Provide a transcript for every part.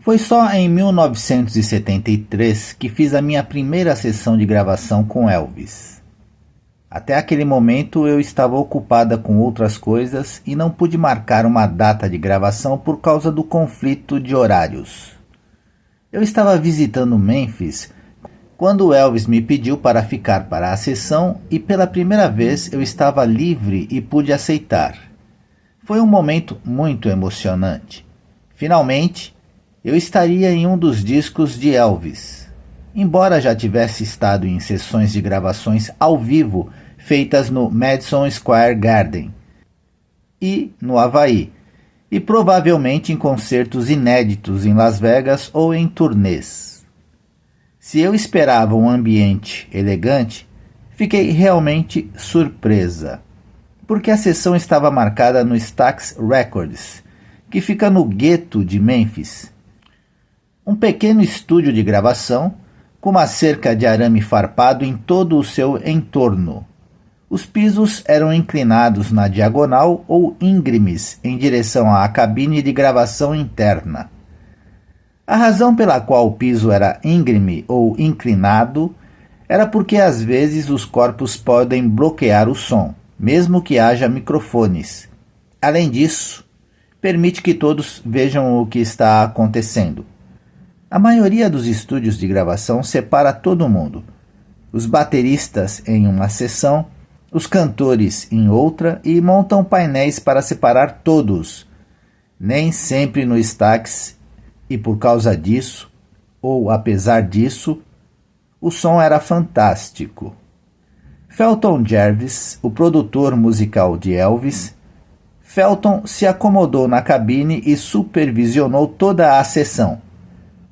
Foi só em 1973 que fiz a minha primeira sessão de gravação com Elvis. Até aquele momento eu estava ocupada com outras coisas e não pude marcar uma data de gravação por causa do conflito de horários. Eu estava visitando Memphis quando Elvis me pediu para ficar para a sessão e pela primeira vez eu estava livre e pude aceitar. Foi um momento muito emocionante. Finalmente, eu estaria em um dos discos de Elvis. Embora já tivesse estado em sessões de gravações ao vivo feitas no Madison Square Garden e no Havaí, e provavelmente em concertos inéditos em Las Vegas ou em turnês. Se eu esperava um ambiente elegante, fiquei realmente surpresa, porque a sessão estava marcada no Stax Records, que fica no gueto de Memphis. Um pequeno estúdio de gravação, com uma cerca de arame farpado em todo o seu entorno. Os pisos eram inclinados na diagonal ou íngremes em direção à cabine de gravação interna. A razão pela qual o piso era íngreme ou inclinado era porque às vezes os corpos podem bloquear o som, mesmo que haja microfones. Além disso, permite que todos vejam o que está acontecendo. A maioria dos estúdios de gravação separa todo mundo. Os bateristas em uma seção, os cantores em outra e montam painéis para separar todos. Nem sempre no Stax, e por causa disso, ou apesar disso, o som era fantástico. Felton Jervis, o produtor musical de Elvis, Felton se acomodou na cabine e supervisionou toda a sessão.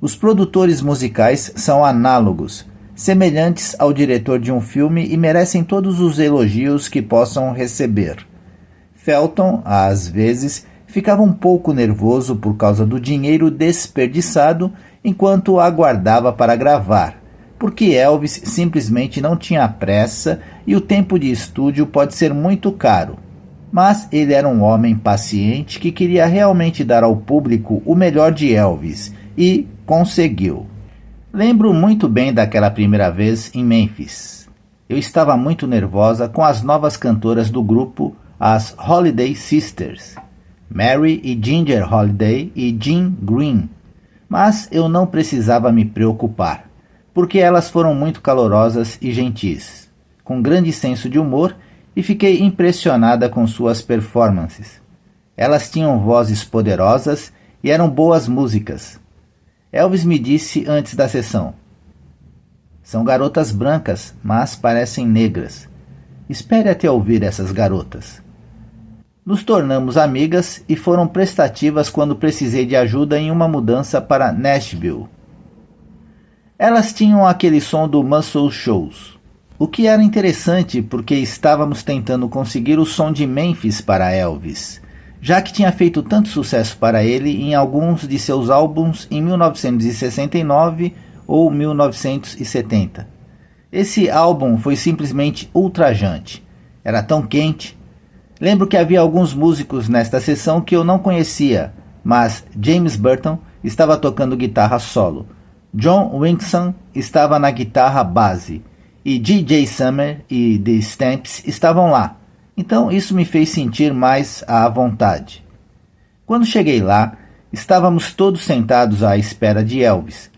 Os produtores musicais são análogos, semelhantes ao diretor de um filme e merecem todos os elogios que possam receber. Felton, às vezes, ficava um pouco nervoso por causa do dinheiro desperdiçado enquanto aguardava para gravar, porque Elvis simplesmente não tinha pressa e o tempo de estúdio pode ser muito caro. Mas ele era um homem paciente que queria realmente dar ao público o melhor de Elvis e conseguiu. Lembro muito bem daquela primeira vez em Memphis. Eu estava muito nervosa com as novas cantoras do grupo, as Holiday Sisters, Mary e Ginger Holiday e Jean Green, mas eu não precisava me preocupar, porque elas foram muito calorosas e gentis, com grande senso de humor e fiquei impressionada com suas performances. Elas tinham vozes poderosas e eram boas músicas. Elvis me disse antes da sessão: "São garotas brancas, mas parecem negras. Espere até ouvir essas garotas." Nos tornamos amigas e foram prestativas quando precisei de ajuda em uma mudança para Nashville. Elas tinham aquele som do Muscle Shoals, o que era interessante porque estávamos tentando conseguir o som de Memphis para Elvis, já que tinha feito tanto sucesso para ele em alguns de seus álbuns em 1969 ou 1970. Esse álbum foi simplesmente ultrajante. Era tão quente. Lembro que havia alguns músicos nesta sessão que eu não conhecia, mas James Burton estava tocando guitarra solo. John Wilson estava na guitarra base e J.J. Summer e The Stamps estavam lá. Então isso me fez sentir mais à vontade. Quando cheguei lá, estávamos todos sentados à espera de Elvis.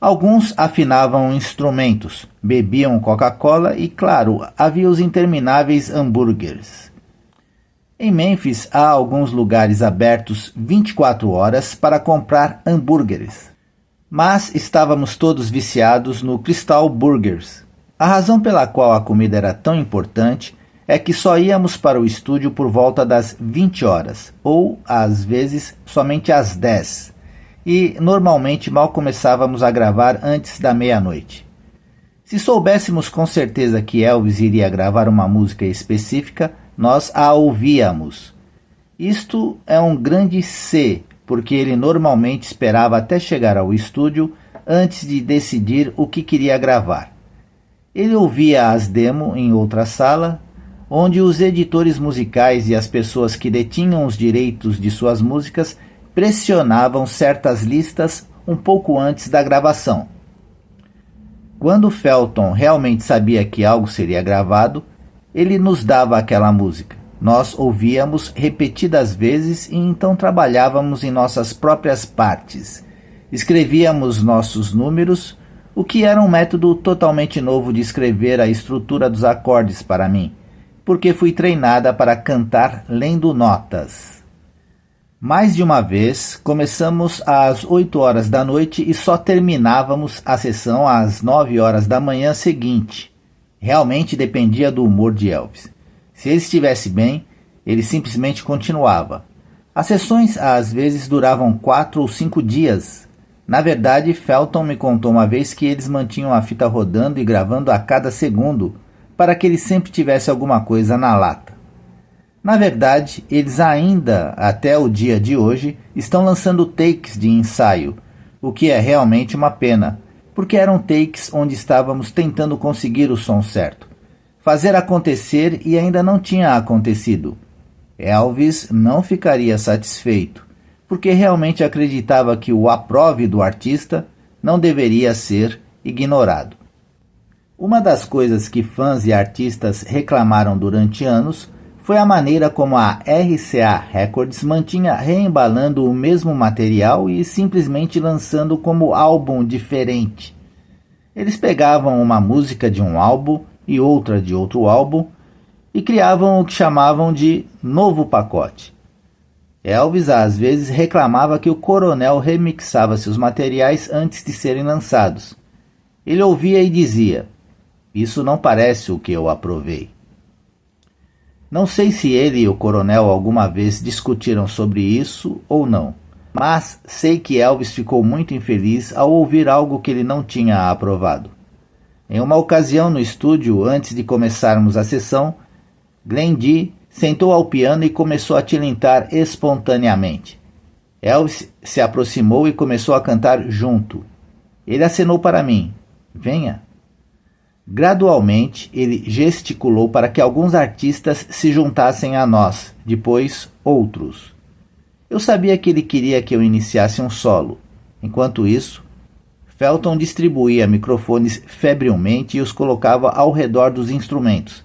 Alguns afinavam instrumentos, bebiam Coca-Cola e, claro, havia os intermináveis hambúrgueres. Em Memphis há alguns lugares abertos 24 horas para comprar hambúrgueres. Mas estávamos todos viciados no Crystal Burgers. A razão pela qual a comida era tão importante é que só íamos para o estúdio por volta das 20 horas, ou, às vezes, somente às 10, e normalmente mal começávamos a gravar antes da meia-noite. Se soubéssemos com certeza que Elvis iria gravar uma música específica, nós a ouvíamos. Isto é um grande se, porque ele normalmente esperava até chegar ao estúdio antes de decidir o que queria gravar. Ele ouvia as demos em outra sala, onde os editores musicais e as pessoas que detinham os direitos de suas músicas pressionavam certas listas um pouco antes da gravação. Quando Felton realmente sabia que algo seria gravado, ele nos dava aquela música. Nós ouvíamos repetidas vezes e então trabalhávamos em nossas próprias partes. Escrevíamos nossos números, o que era um método totalmente novo de escrever a estrutura dos acordes para mim, porque fui treinada para cantar lendo notas. Mais de uma vez, começamos às 8 horas da noite e só terminávamos a sessão às 9 horas da manhã seguinte. Realmente dependia do humor de Elvis. Se ele estivesse bem, ele simplesmente continuava. As sessões às vezes duravam 4 ou 5 dias. Na verdade, Felton me contou uma vez que eles mantinham a fita rodando e gravando a cada segundo, para que ele sempre tivesse alguma coisa na lata. Na verdade, eles ainda, até o dia de hoje, estão lançando takes de ensaio, o que é realmente uma pena, porque eram takes onde estávamos tentando conseguir o som certo. Fazer acontecer e ainda não tinha acontecido. Elvis não ficaria satisfeito, porque realmente acreditava que o aprove do artista não deveria ser ignorado. Uma das coisas que fãs e artistas reclamaram durante anos foi a maneira como a RCA Records mantinha reembalando o mesmo material e simplesmente lançando como álbum diferente. Eles pegavam uma música de um álbum e outra de outro álbum e criavam o que chamavam de novo pacote. Elvis às vezes reclamava que o Coronel remixava seus materiais antes de serem lançados. Ele ouvia e dizia: "Isso não parece o que eu aprovei." Não sei se ele e o Coronel alguma vez discutiram sobre isso ou não, mas sei que Elvis ficou muito infeliz ao ouvir algo que ele não tinha aprovado. Em uma ocasião no estúdio, antes de começarmos a sessão, Glenn D sentou ao piano e começou a tilintar espontaneamente. Elvis se aproximou e começou a cantar junto. Ele acenou para mim: "Venha." Gradualmente, ele gesticulou para que alguns artistas se juntassem a nós, depois outros. Eu sabia que ele queria que eu iniciasse um solo. Enquanto isso, Felton distribuía microfones febrilmente e os colocava ao redor dos instrumentos.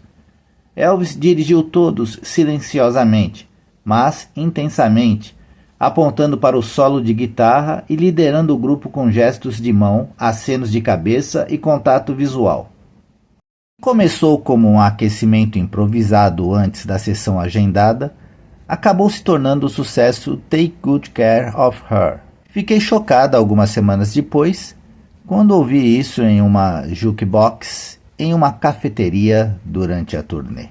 Elvis dirigiu todos silenciosamente, mas intensamente, apontando para o solo de guitarra e liderando o grupo com gestos de mão, acenos de cabeça e contato visual. Começou como um aquecimento improvisado antes da sessão agendada, acabou se tornando o sucesso Take Good Care of Her. Fiquei chocada algumas semanas depois, quando ouvi isso em uma jukebox em uma cafeteria durante a turnê.